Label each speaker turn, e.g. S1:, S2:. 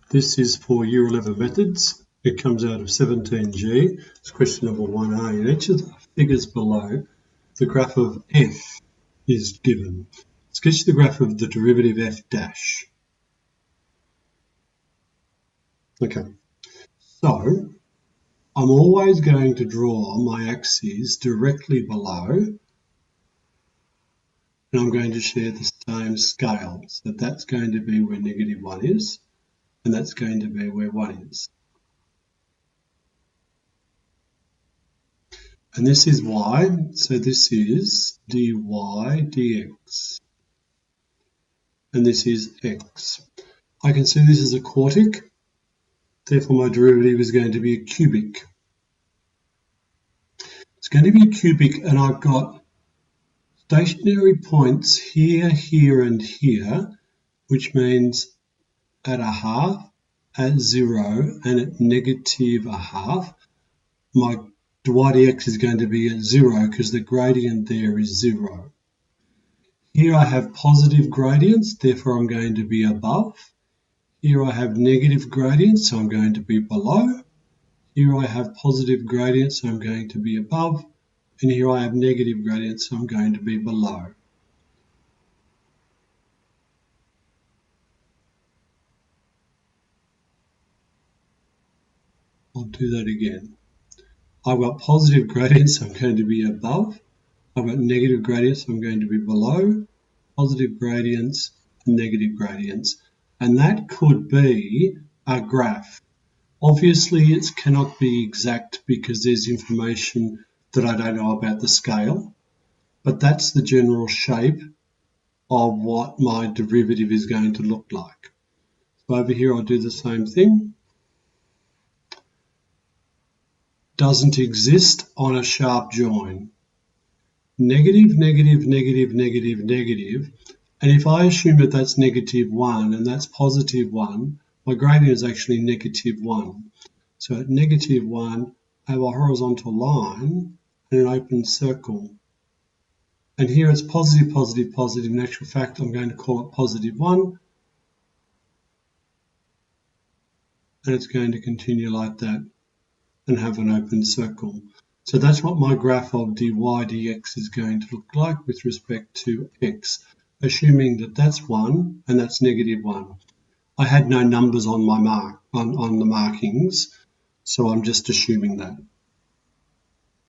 S1: This is for Year 11 methods. It comes out of 17G. It's question number 1A. In each of the figures below, the graph of f is given. Sketch the graph of the derivative f dash. Okay, so I'm always going to draw my axes directly below, and I'm going to share the same scale. So that's going to be where -1 is, and that's going to be where 1 is. And this is y, so this is dy dx. And this is x. I can see this is a quartic, therefore my derivative is going to be a cubic. It's going to be a cubic, and I've got stationary points here, here, and here, which means at a half, at 0, and at -1/2, my dy dx is going to be at 0 because the gradient there is 0. Here I have positive gradients, therefore I'm going to be above. Here I have negative gradients, so I'm going to be below. Here I have positive gradients, so I'm going to be above. And here I have negative gradients, so I'm going to be below. I'll do that again. I've got positive gradients, so I'm going to be above. I've got negative gradients, so I'm going to be below. Positive gradients, negative gradients. And that could be a graph. Obviously, it cannot be exact because there's information that I don't know about the scale, but that's the general shape of what my derivative is going to look like. So over here, I'll do the same thing. Doesn't exist on a sharp join. Negative, negative, negative, negative, negative. And if I assume that that's -1 and that's +1, my gradient is actually -1. So at -1, I have a horizontal line and an open circle. And here it's positive, positive, positive. In actual fact, I'm going to call it +1. And it's going to continue like that and have an open circle. So that's what my graph of dy dx is going to look like with respect to x, assuming that that's 1 and that's -1. I had no numbers on my on the markings, so I'm just assuming that.